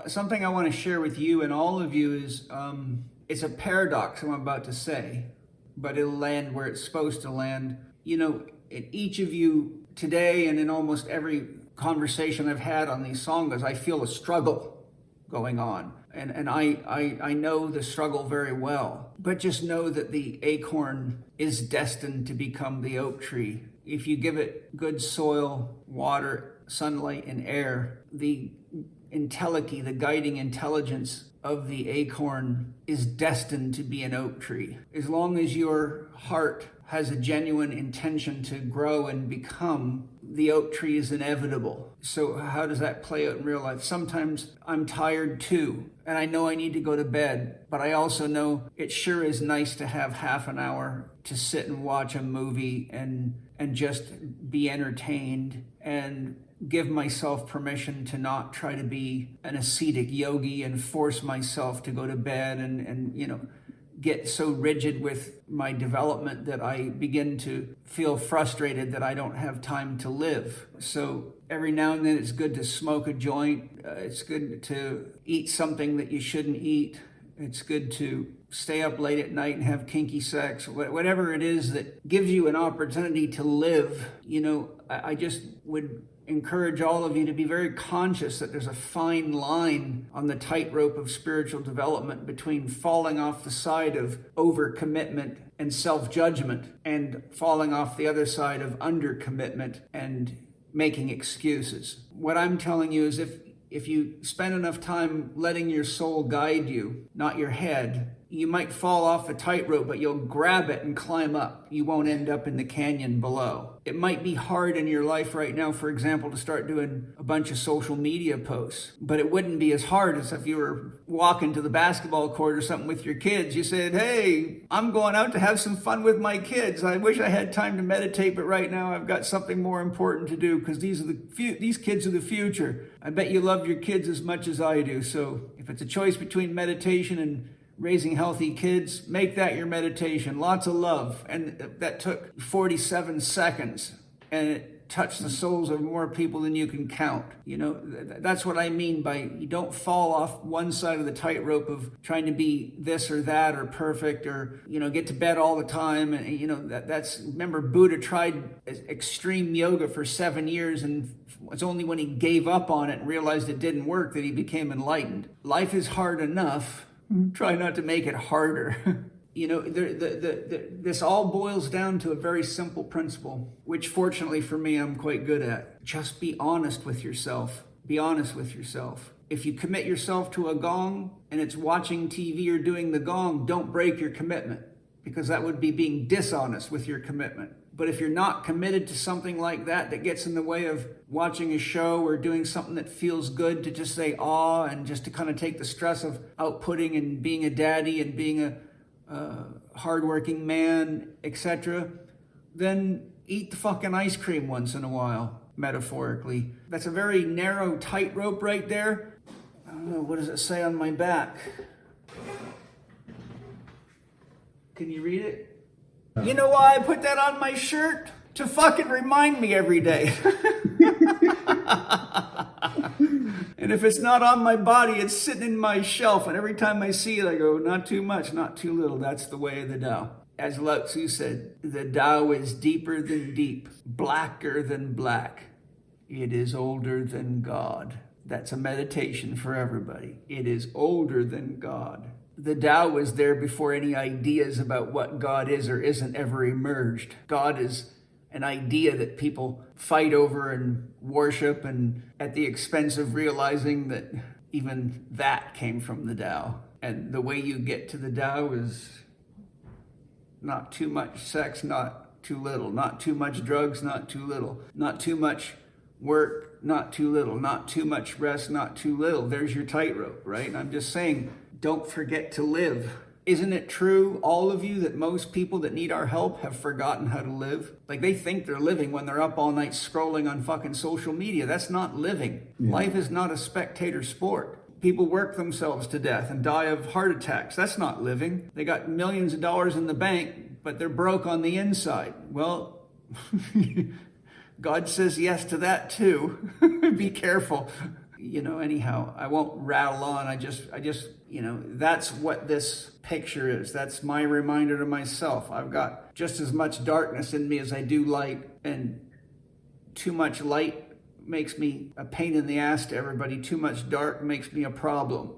something I want to share with you and all of you is, it's a paradox I'm about to say, but it'll land where it's supposed to land. You know, in each of you today and in almost every conversation I've had on these sanghas, I feel a struggle going on. And I know the struggle very well, but just know that the acorn is destined to become the oak tree. If you give it good soil, water, sunlight, and air, the entelechy, the guiding intelligence of the acorn is destined to be an oak tree. As long as your heart has a genuine intention to grow and become, the oak tree is inevitable. So how does that play out in real life? Sometimes I'm tired too, and I know I need to go to bed, but I also know it sure is nice to have half an hour to sit and watch a movie and just be entertained and give myself permission to not try to be an ascetic yogi and force myself to go to bed and you know, get so rigid with my development that I begin to feel frustrated that I don't have time to live. So every now and then it's good to smoke a joint. It's good to eat something that you shouldn't eat. It's good to stay up late at night and have kinky sex. Whatever it is that gives you an opportunity to live, you know, I just would encourage all of you to be very conscious that there's a fine line on the tightrope of spiritual development between falling off the side of overcommitment and self-judgment and falling off the other side of undercommitment and making excuses. What I'm telling you is if you spend enough time letting your soul guide you, not your head, you might fall off a tightrope, but you'll grab it and climb up. You won't end up in the canyon below. It might be hard in your life right now, for example, to start doing a bunch of social media posts, but it wouldn't be as hard as if you were walking to the basketball court or something with your kids. You said, hey, I'm going out to have some fun with my kids. I wish I had time to meditate, but right now I've got something more important to do because these kids are the future. I bet you love your kids as much as I do. So if it's a choice between meditation and raising healthy kids, make that your meditation. Lots of love. And that took 47 seconds. And it touched the souls of more people than you can count. You know, that's what I mean by you don't fall off one side of the tightrope of trying to be this or that or perfect or, you know, get to bed all the time. And, you know, remember Buddha tried extreme yoga for 7 years and it's only when he gave up on it and realized it didn't work that he became enlightened. Life is hard enough. Try not to make it harder. You know, this all boils down to a very simple principle, which fortunately for me, I'm quite good at. Just be honest with yourself. Be honest with yourself. If you commit yourself to a gong and it's watching TV or doing the gong, don't break your commitment because that would be being dishonest with your commitment. But if you're not committed to something like that gets in the way of watching a show or doing something that feels good to just say awe and just to kind of take the stress of outputting and being a daddy and being a hardworking man, etc., then eat the fucking ice cream once in a while, metaphorically. That's a very narrow tightrope right there. I don't know, what does it say on my back? Can you read it? You know why I put that on my shirt? To fucking remind me every day. And if it's not on my body, it's sitting in my shelf. And every time I see it, I go, not too much, not too little. That's the way of the Tao. As Lao Tzu said, the Tao is deeper than deep, blacker than black. It is older than God. That's a meditation for everybody. It is older than God. The Tao was there before any ideas about what God is or isn't ever emerged. God is an idea that people fight over and worship, and at the expense of realizing that even that came from the Tao. And the way you get to the Tao is not too much sex, not too little, not too much drugs, not too little, not too much work, not too little, not too much rest, not too little. There's your tightrope, right? And I'm just saying, don't forget to live. Isn't it true, all of you, that most people that need our help have forgotten how to live? Like, they think they're living when they're up all night scrolling on fucking social media. That's not living. Yeah. Life is not a spectator sport. People work themselves to death and die of heart attacks. That's not living. They got millions of dollars in the bank, but they're broke on the inside. Well, God says yes to that too. Be careful. anyhow, I won't rattle on. I just, that's what this picture is. That's my reminder to myself. I've got just as much darkness in me as I do light, and too much light makes me a pain in the ass to everybody. Too much dark makes me a problem.